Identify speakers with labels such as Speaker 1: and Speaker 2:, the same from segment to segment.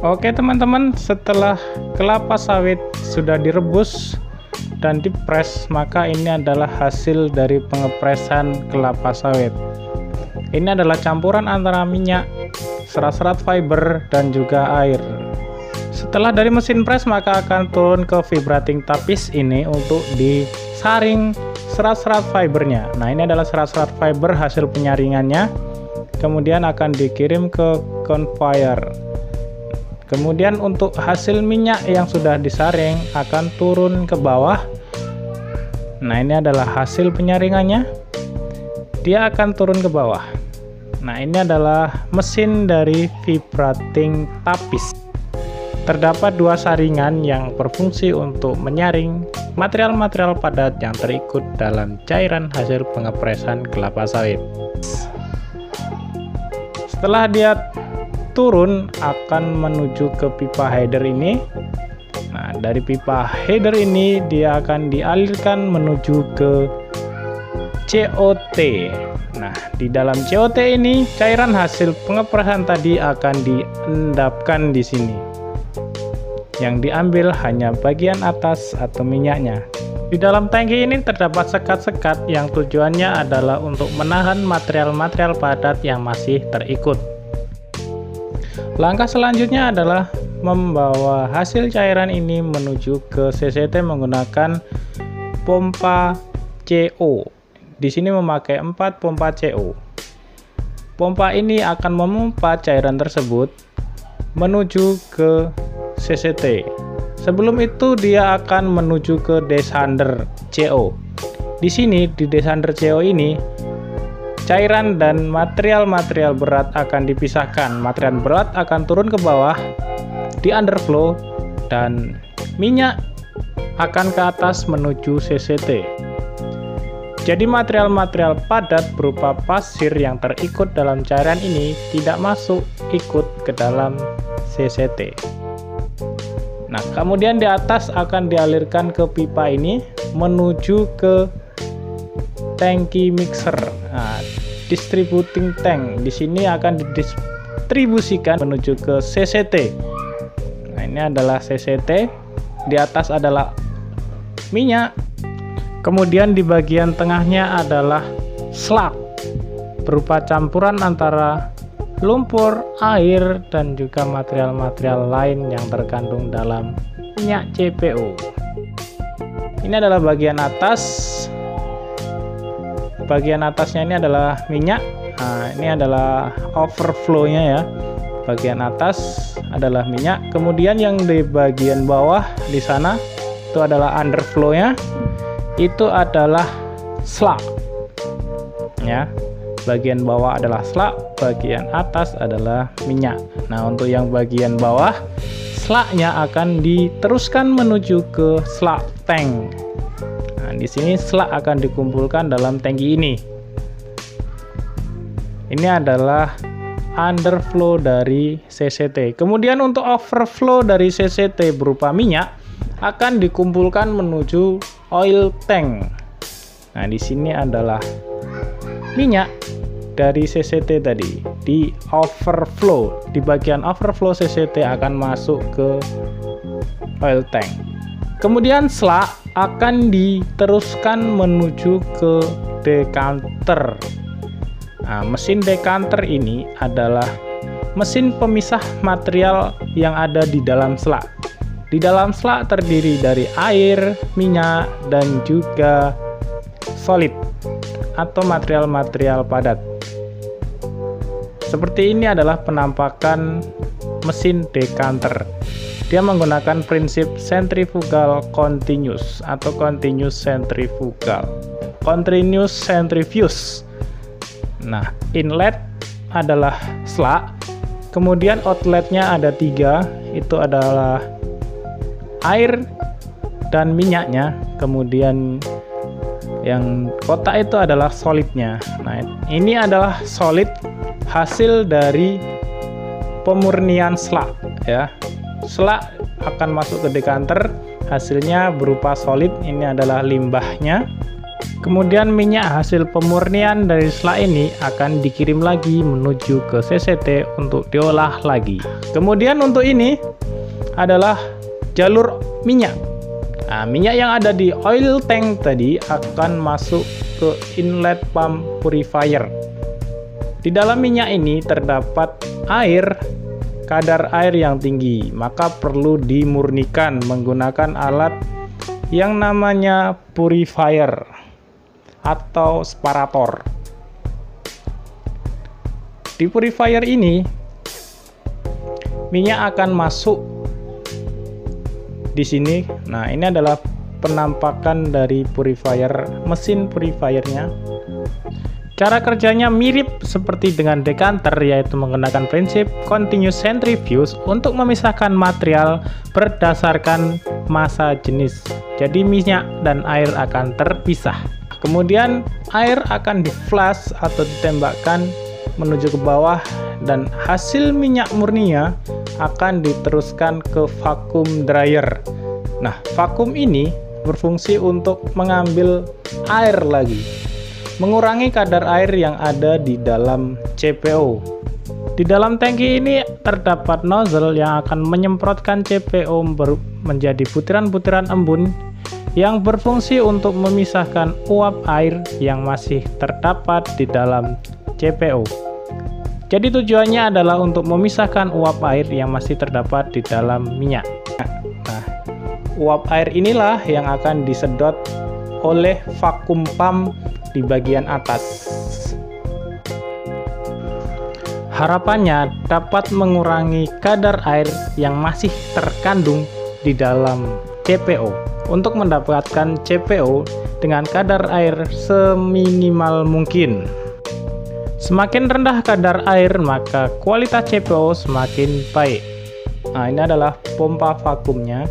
Speaker 1: Oke teman-teman, setelah kelapa sawit sudah direbus dan dipres, maka ini adalah hasil dari pengepresan kelapa sawit. Ini adalah campuran antara minyak, serat-serat fiber, dan juga air. Setelah dari mesin pres, maka akan turun ke vibrating tapis ini untuk disaring serat-serat fibernya. Nah, ini adalah serat-serat fiber hasil penyaringannya. Kemudian akan dikirim ke conveyor. Kemudian untuk hasil minyak yang sudah disaring akan turun ke bawah. Nah, ini adalah hasil penyaringannya. Dia akan turun ke bawah. Nah, ini adalah mesin dari vibrating tapis. Terdapat dua saringan yang berfungsi untuk menyaring material-material padat yang terikut dalam cairan hasil pengepresan kelapa sawit. Setelah dia turun, akan menuju ke pipa header ini. Nah, dari pipa header ini dia akan dialirkan menuju ke COT. Nah, di dalam COT ini cairan hasil pengepresan tadi akan diendapkan di sini. Yang diambil hanya bagian atas atau minyaknya. Di dalam tangki ini terdapat sekat-sekat yang tujuannya adalah untuk menahan material-material padat yang masih terikut. Langkah selanjutnya adalah membawa hasil cairan ini menuju ke CCT menggunakan pompa CO. Di sini memakai 4 pompa CO. Pompa ini akan memompa cairan tersebut menuju ke CCT. Sebelum itu dia akan menuju ke desander CO. Di sini di desander CO ini cairan dan material-material berat akan dipisahkan. Material berat akan turun ke bawah di underflow dan minyak akan ke atas menuju CCT. Jadi material-material padat berupa pasir yang terikut dalam cairan ini tidak masuk ikut ke dalam CCT. Nah, kemudian di atas akan dialirkan ke pipa ini menuju ke tangki mixer. Nah, distributing tank di sini akan didistribusikan menuju ke CCT. Nah, ini adalah CCT. Di atas adalah minyak. Kemudian di bagian tengahnya adalah slag berupa campuran antara lumpur, air, dan juga material-material lain yang terkandung dalam minyak CPO. Ini adalah bagian atas. Bagian atasnya ini adalah minyak. Nah, ini adalah overflow-nya ya. Bagian atas adalah minyak. Kemudian yang di bagian bawah di sana itu adalah underflow-nya. Itu adalah slag. Ya. Bagian bawah adalah slag, bagian atas adalah minyak. Nah, untuk yang bagian bawah, slagnya akan diteruskan menuju ke slag tank. Nah, di sini slag akan dikumpulkan dalam tangki ini. Ini adalah underflow dari CCT. Kemudian untuk overflow dari CCT berupa minyak akan dikumpulkan menuju oil tank. Nah, di sini adalah minyak dari CCT tadi di overflow. Di bagian overflow CCT akan masuk ke oil tank. Kemudian slag akan diteruskan menuju ke decanter. Nah, mesin decanter ini adalah mesin pemisah material yang ada di dalam slag. Di dalam slag terdiri dari air, minyak, dan juga solid atau material-material padat. Seperti ini adalah penampakan mesin decanter. Dia menggunakan prinsip centrifugal continuous atau continuous centrifugal. Continuous centrifuge. Nah, inlet adalah slag. Kemudian outletnya ada 3. Itu adalah air dan minyaknya. Kemudian yang kotak itu adalah solidnya. Nah, ini adalah solid hasil dari pemurnian slag ya. Slag akan masuk ke decanter, hasilnya berupa solid. Ini adalah limbahnya. Kemudian minyak hasil pemurnian dari selah ini akan dikirim lagi menuju ke CCT untuk diolah lagi. Kemudian untuk ini adalah jalur minyak. Nah, minyak yang ada di oil tank tadi akan masuk ke inlet pump purifier. Di dalam minyak ini terdapat air, kadar air yang tinggi, maka perlu dimurnikan menggunakan alat yang namanya purifier atau separator. Di purifier ini minyak akan masuk di sini. Nah, ini adalah penampakan dari purifier, mesin purifiernya. Cara kerjanya mirip seperti dengan decanter, yaitu menggunakan prinsip continuous centrifuge untuk memisahkan material berdasarkan massa jenis. Jadi minyak dan air akan terpisah. Kemudian air akan di-flush atau ditembakkan menuju ke bawah dan hasil minyak murninya akan diteruskan ke vacuum dryer. Nah, vakum ini berfungsi untuk mengambil air lagi, mengurangi kadar air yang ada di dalam CPO. Di dalam tangki ini terdapat nozzle yang akan menyemprotkan CPO menjadi butiran-butiran embun yang berfungsi untuk memisahkan uap air yang masih terdapat di dalam CPO. Jadi tujuannya adalah untuk memisahkan uap air yang masih terdapat di dalam minyak. Nah, uap air inilah yang akan disedot oleh vakum pump di bagian atas. Harapannya dapat mengurangi kadar air yang masih terkandung di dalam CPO untuk mendapatkan CPO dengan kadar air seminimal mungkin. Semakin rendah kadar air, maka kualitas CPO semakin baik. Nah, ini adalah pompa vakumnya.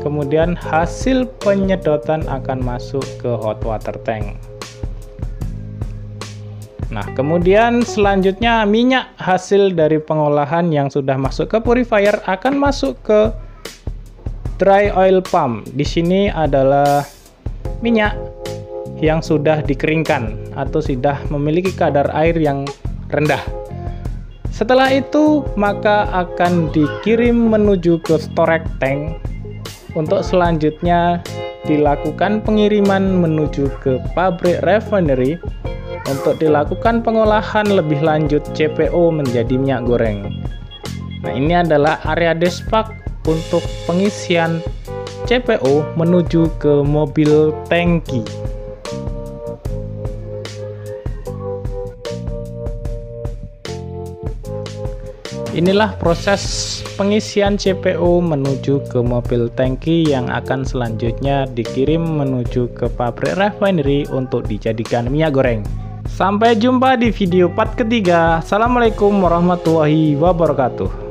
Speaker 1: Kemudian hasil penyedotan akan masuk ke hot water tank. Nah, kemudian selanjutnya minyak hasil dari pengolahan yang sudah masuk ke purifier akan masuk ke dry oil pump. Di sini adalah minyak yang sudah dikeringkan atau sudah memiliki kadar air yang rendah. Setelah itu, maka akan dikirim menuju ke storage tank untuk selanjutnya dilakukan pengiriman menuju ke pabrik refinery untuk dilakukan pengolahan lebih lanjut CPO menjadi minyak goreng. Nah, ini adalah area despak untuk pengisian CPO menuju ke mobil tangki. Inilah proses pengisian CPO menuju ke mobil tangki yang akan selanjutnya dikirim menuju ke pabrik refinery untuk dijadikan minyak goreng. Sampai jumpa di video part ketiga. Assalamualaikum warahmatullahi wabarakatuh.